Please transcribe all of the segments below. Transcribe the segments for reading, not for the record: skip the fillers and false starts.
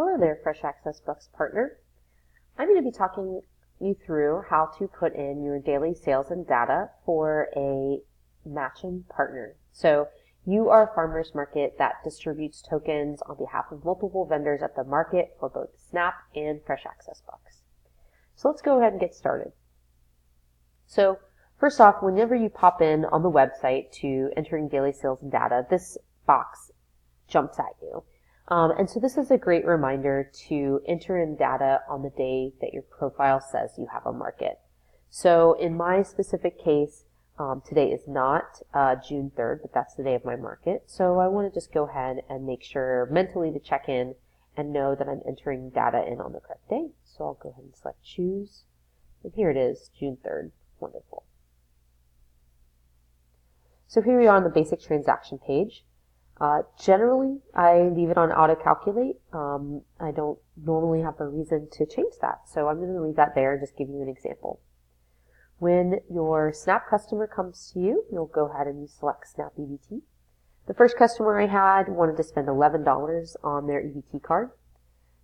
Hello there, Fresh Access Bucks partner. I'm going to be talking you through how to put in your daily sales and data for a matching partner. So you are a farmer's market that distributes tokens on behalf of multiple vendors at the market for both Snap and Fresh Access Bucks. So let's go ahead and get started. So first off, whenever you pop in on the website to entering daily sales and data, this box jumps at you. And so this is a great reminder to enter in data on the day that your profile says you have a market. So in my specific case, today is not June 3rd, but that's the day of my market. So I want to just go ahead and make sure mentally to check in and know that I'm entering data in on the correct day. So I'll go ahead and select choose. And here it is, June 3rd. Wonderful. So here we are on the basic transaction page. Generally, I leave it on auto calculate. I don't normally have a reason to change that, so I'm going to leave that there and just give you an example. When your Snap customer comes to you, you'll go ahead and you select Snap EBT. The first customer I had wanted to spend $11 on their EBT card.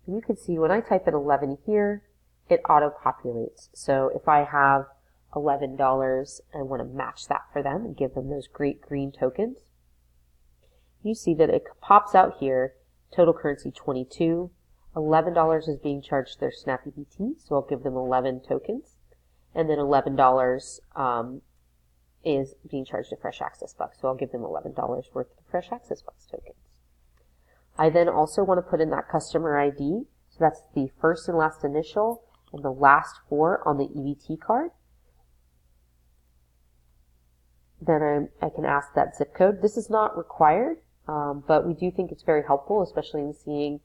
And you can see when I type in 11 here, it auto-populates. So if I have $11, I want to match that for them and give them those great green tokens. You see that it pops out here, total currency 22, $11 is being charged to their Snap EBT, so I'll give them 11 tokens, and then $11 is being charged to Fresh Access Bucks, so I'll give them $11 worth of Fresh Access Bucks tokens. I then also want to put in that customer ID, so that's the first and last initial and the last four on the EBT card. Then I can ask that zip code. This is not required. But we do think it's very helpful, especially in seeing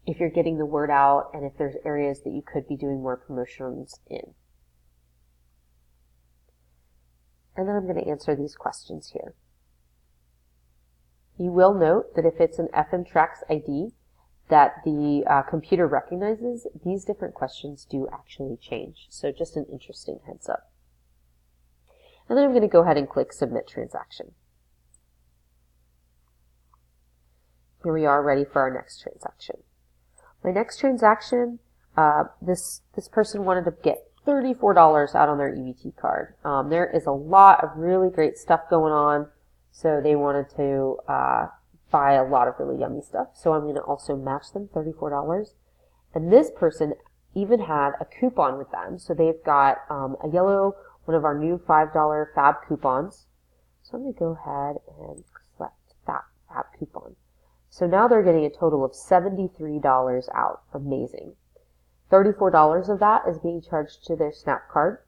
if you're getting the word out and if there's areas that you could be doing more promotions in. And then I'm going to answer these questions here. You will note that if it's an FMTrax ID that the computer recognizes, these different questions do actually change. So just an interesting heads up. And then I'm going to go ahead and click Submit Transaction. Here we are ready for our next transaction. My next transaction, this person wanted to get $34 out on their EBT card. There is a lot of really great stuff going on, so they wanted to buy a lot of really yummy stuff. So I'm going to also match them $34. And this person even had a coupon with them. So they've got a yellow, one of our new $5 Fab coupons. So I'm going to go ahead and select that Fab coupon. So now they're getting a total of $73 out. Amazing. $34 of that is being charged to their Snap card.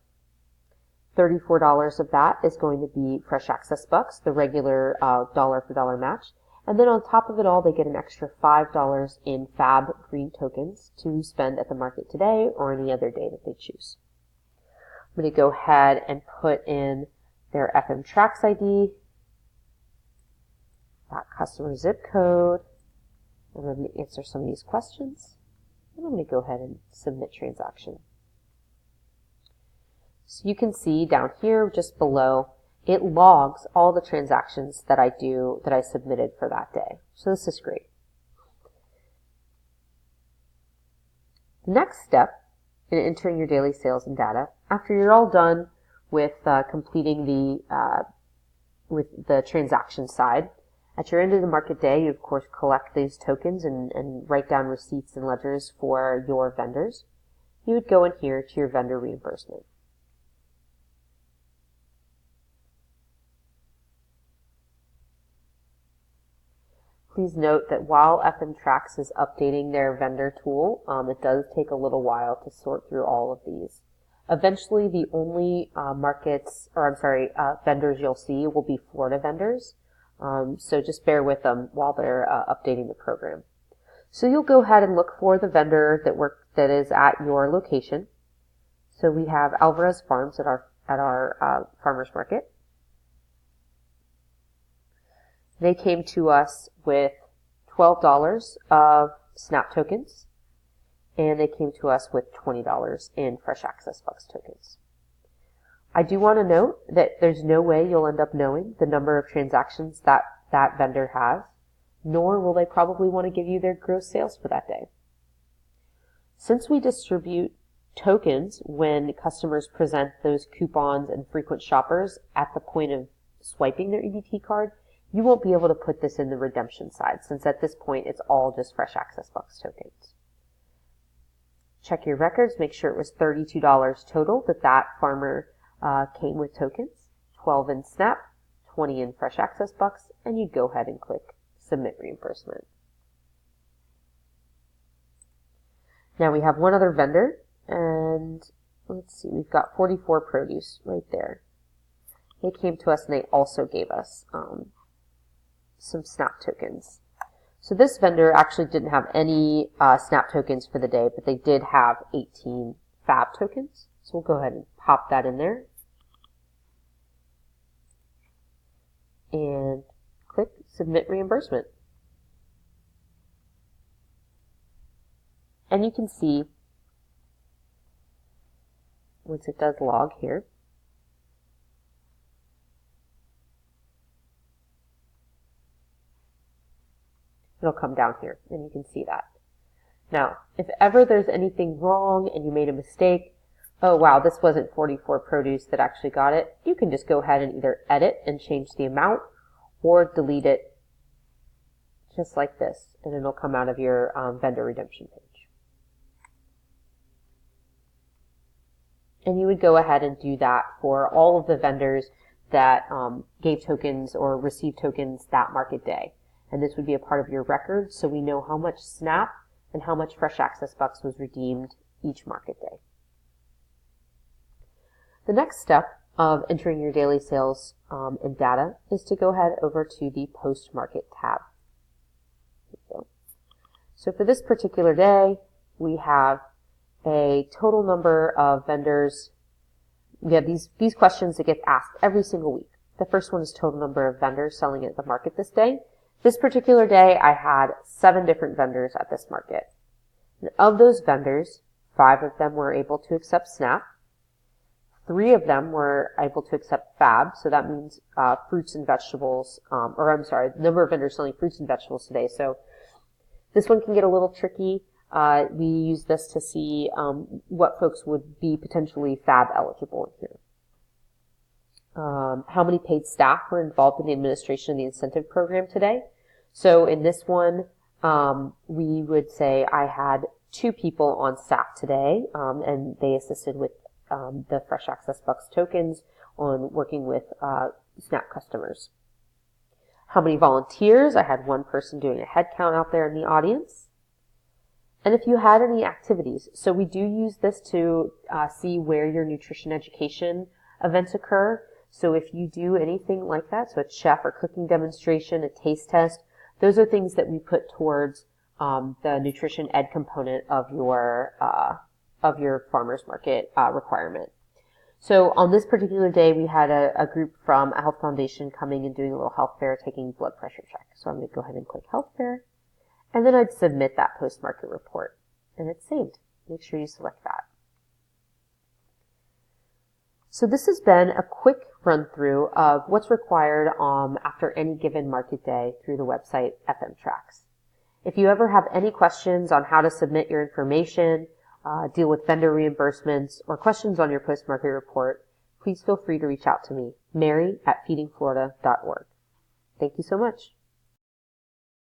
$34 of that is going to be Fresh Access Bucks, the regular dollar for dollar match. And then on top of it all, they get an extra $5 in Fab green tokens to spend at the market today or any other day that they choose. I'm going to go ahead and put in their FMTrax ID, that customer zip code, and I'm going to answer some of these questions, and I'm going to go ahead and submit transaction. So you can see down here just below, it logs all the transactions that I submitted for that day. So this is great. The next step in entering your daily sales and data, after you're all done with completing the transaction side, at your end of the market day, you of course collect these tokens and write down receipts and ledgers for your vendors. You would go in here to your vendor reimbursement. Please note that while FMTrax is updating their vendor tool, it does take a little while to sort through all of these. Eventually, the only vendors you'll see will be Florida vendors. So just bear with them while they're updating the program. So you'll go ahead and look for the vendor that is at your location. So we have Alvarez Farms at our farmers market. They came to us with $12 of Snap tokens, and they came to us with $20 in Fresh Access Bucks tokens. I do want to note that there's no way you'll end up knowing the number of transactions that vendor has. nor will they probably want to give you their gross sales for that day. Since we distribute tokens when customers present those coupons and frequent shoppers at the point of swiping their EBT card, you won't be able to put this in the redemption side, since at this point it's all just Fresh Access Bucks tokens. Check your records, make sure it was $32 total that farmer came with tokens, 12 in SNAP, 20 in Fresh Access Bucks, and you go ahead and click Submit Reimbursement. Now we have one other vendor, and let's see, we've got 44 Produce right there. They came to us and they also gave us some SNAP tokens. So this vendor actually didn't have any SNAP tokens for the day, but they did have 18 FAB tokens. So we'll go ahead and pop that in there. And click Submit Reimbursement. And you can see, once it does log here, it'll come down here, and you can see that. Now, if ever there's anything wrong and you made a mistake, oh wow, this wasn't 44 Produce that actually got it, you can just go ahead and either edit and change the amount or delete it just like this, and it'll come out of your vendor redemption page. And you would go ahead and do that for all of the vendors that gave tokens or received tokens that market day. And this would be a part of your record, so we know how much SNAP and how much Fresh Access Bucks was redeemed each market day. The next step of entering your daily sales and data is to go ahead over to the Post Market tab. So for this particular day, we have a total number of vendors. We have these questions that get asked every single week. The first one is total number of vendors selling at the market this day. This particular day, I had 7 different vendors at this market. And of those vendors, 5 of them were able to accept SNAP. 3 of them were able to accept FAB, so that means fruits and vegetables, the number of vendors selling fruits and vegetables today. So this one can get a little tricky. We use this to see what folks would be potentially FAB eligible here. How many paid staff were involved in the administration of the incentive program today? So in this one, we would say I had 2 people on staff today, and they assisted with the Fresh Access Bucks tokens on working with SNAP customers. How many volunteers? I had 1 person doing a head count out there in the audience. And if you had any activities, so we do use this to see where your nutrition education events occur. So if you do anything like that, so a chef or cooking demonstration, a taste test, those are things that we put towards the nutrition ed component of your farmers market requirement. So on this particular day, we had a group from a health foundation coming and doing a little health fair, taking blood pressure check. So I'm going to go ahead and click health fair, and then I'd submit that post-market report, and it's saved. Make sure you select that. So this has been a quick run through of what's required after any given market day through the website FMTracks. If you ever have any questions on how to submit your information, deal with vendor reimbursements, or questions on your post-market report, please feel free to reach out to me, Mary@feedingflorida.org. Thank you so much.